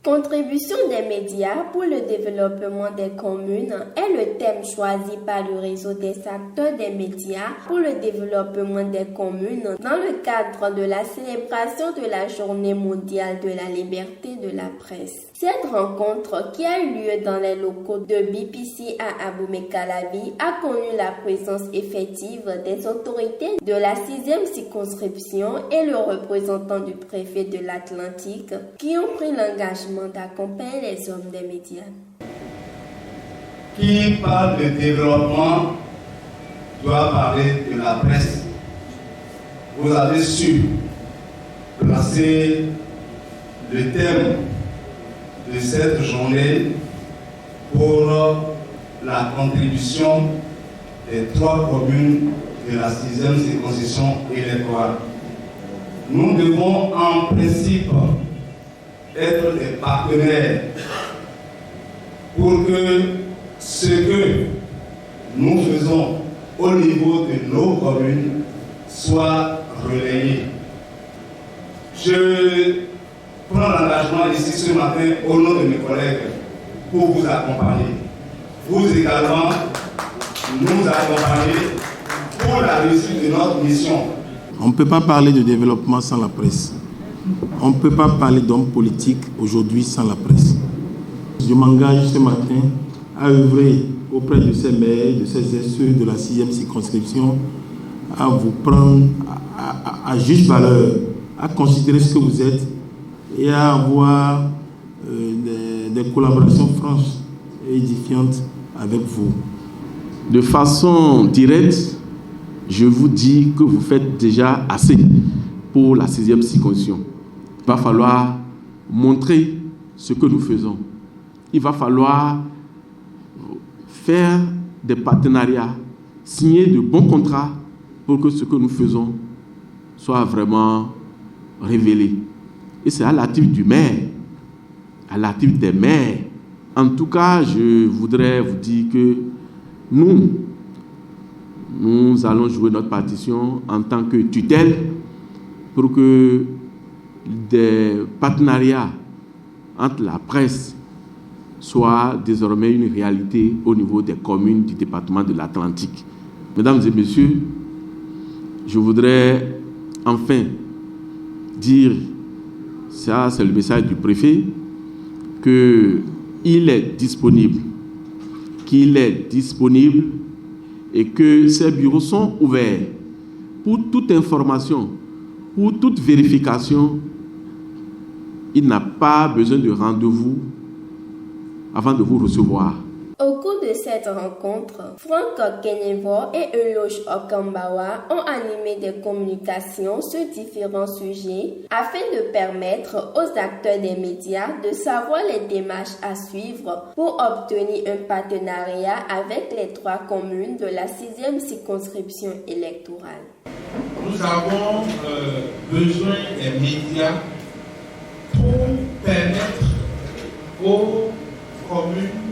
Contribution des médias pour le développement des communes est le thème choisi par le réseau des acteurs des médias pour le développement des communes dans le cadre de la célébration de la Journée mondiale de la liberté de la presse. Cette rencontre, qui a eu lieu dans les locaux de BPC à Abomey-Calavi, a connu la présence effective des autorités de la 6e circonscription et le représentant du préfet de l'Atlantique qui ont pris l'engagement d'accompagner les hommes des médias. Qui parle de développement doit parler de la presse. Vous avez su placer le thème de cette journée pour la contribution des 3 communes de la 6e circonscription électorale. Nous devons en principe être des partenaires pour que ce que nous faisons au niveau de nos communes soit relayé. Je prends l'engagement ici ce matin au nom de mes collègues pour vous accompagner. Vous également nous accompagner pour la réussite de notre mission. On ne peut pas parler de développement sans la presse. On ne peut pas parler d'hommes politiques aujourd'hui sans la presse. Je m'engage ce matin à œuvrer auprès de ces maires, de ces SE de la 6e circonscription, à vous prendre à juste valeur, à considérer ce que vous êtes et à avoir des collaborations franches et édifiantes avec vous. De façon directe, je vous dis que vous faites déjà assez pour la 6e circonscription. Il va falloir montrer ce que nous faisons. Il va falloir faire des partenariats, signer de bons contrats pour que ce que nous faisons soit vraiment révélé. Et c'est à l'actif du maire, à l'actif des maires. En tout cas, je voudrais vous dire que nous allons jouer notre partition en tant que tutelle pour que des partenariats entre la presse soient désormais une réalité au niveau des communes du département de l'Atlantique. Mesdames et messieurs, je voudrais enfin dire, ça c'est le message du préfet, qu'il est disponible, et que ces bureaux sont ouverts pour toute information, pour toute vérification. Il n'a pas besoin de rendez-vous avant de vous recevoir. Au cours de cette rencontre, Franck Kenevo et Eloge Okambawa ont animé des communications sur différents sujets afin de permettre aux acteurs des médias de savoir les démarches à suivre pour obtenir un partenariat avec les 3 communes de la 6e circonscription électorale. Nous avons besoin des médias pour permettre aux communes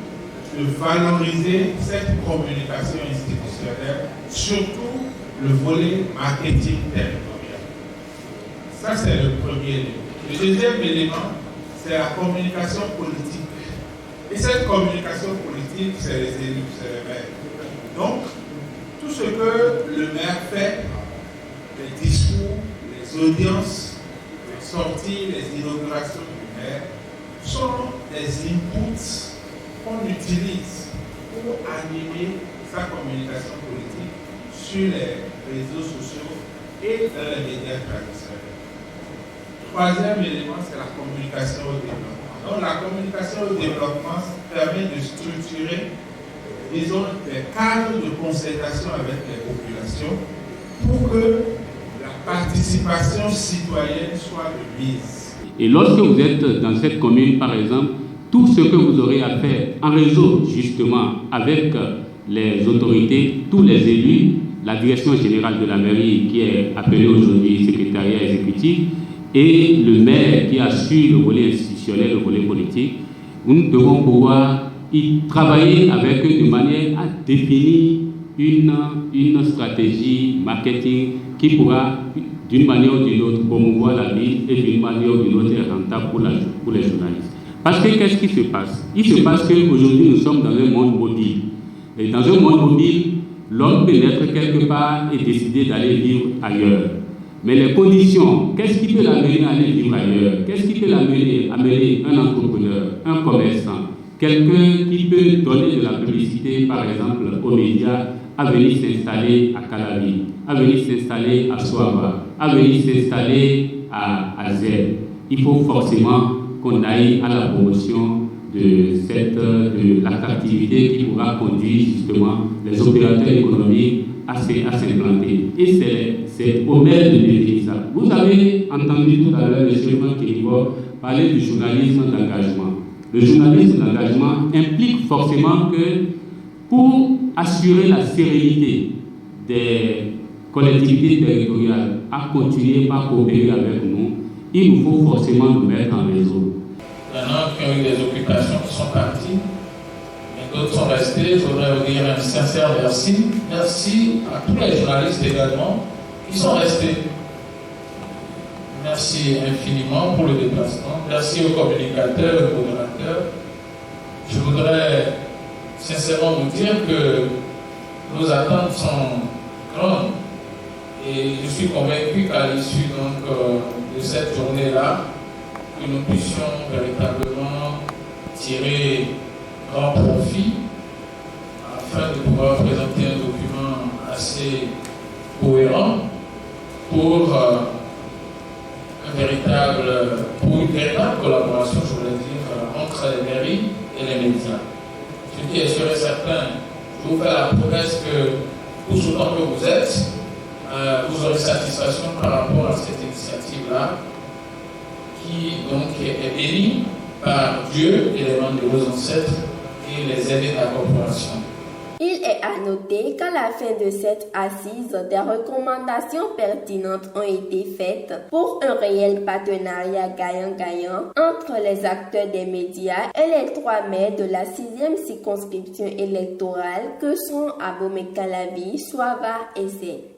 de valoriser cette communication institutionnelle, surtout le volet marketing territorial. Ça, c'est le premier élément. Le deuxième élément, c'est la communication politique. Et cette communication politique, c'est les élus, c'est les maires. Donc, tout ce que le maire fait, les discours, les audiences, les sorties, les inaugurations du maire, sont des inputs qu'on utilise pour animer sa communication politique sur les réseaux sociaux et dans les médias traditionnels. Troisième élément, c'est la communication au développement. Donc la communication au développement permet de structurer, disons, des cadres de concertation avec les populations pour que la participation citoyenne soit de mise. Et lorsque vous êtes dans cette commune, par exemple, tout ce que vous aurez à faire en réseau, justement, avec les autorités, tous les élus, la direction générale de la mairie qui est appelée aujourd'hui secrétariat exécutif et le maire qui assure le volet institutionnel, le volet politique, nous devons pouvoir y travailler avec eux de manière à définir une stratégie marketing qui pourra, d'une manière ou d'une autre, promouvoir la ville et d'une manière ou d'une autre, être rentable pour les journalistes. Parce que qu'est-ce qui se passe? Il se passe qu'aujourd'hui, nous sommes dans un monde mobile. Et dans un monde mobile, l'homme peut naître quelque part et décider d'aller vivre ailleurs. Mais les conditions, qu'est-ce qui peut l'amener à aller vivre ailleurs? Qu'est-ce qui peut l'amener à amener un entrepreneur, un commerçant, quelqu'un qui peut donner de la publicité, par exemple, aux médias, à venir s'installer à Calavi, à venir s'installer à Soava, à venir s'installer à Z. Il faut forcément qu'on aille à la promotion de l'attractivité qui pourra conduire justement les opérateurs économiques à s'implanter. Et c'est au maire de définir ça. Vous avez entendu tout à l'heure M. Franck Kénigo parler du journalisme d'engagement. Le journalisme d'engagement implique forcément que pour assurer la sérénité des collectivités territoriales à continuer à coopérer avec nous, il nous faut forcément nous mettre en réseau. Il y en a qui ont eu des occupations qui sont parties, mais d'autres sont restés. Je voudrais vous dire un sincère merci. Merci à tous les journalistes également qui sont restés. Merci infiniment pour le déplacement. Merci aux communicateurs, aux modérateurs. Je voudrais sincèrement vous dire que nos attentes sont grandes et je suis convaincu qu'à l'issue de cette journée-là, que nous puissions véritablement tirer grand profit afin de pouvoir présenter un document assez cohérent pour une véritable collaboration, je voulais dire, entre les mairies et les médias. Ce qui est sûr et certain, je vous fais la promesse que tout ce temps que vous êtes, vous aurez satisfaction par rapport à cette initiative-là, qui donc est bénie par Dieu et les membres de vos ancêtres et les aînés de la corporation. Il est à noter qu'à la fin de cette assise, des recommandations pertinentes ont été faites pour un réel partenariat gagnant-gagnant entre les acteurs des médias et les 3 maires de la 6e circonscription électorale que sont Abomey-Calavi, Soava et Z.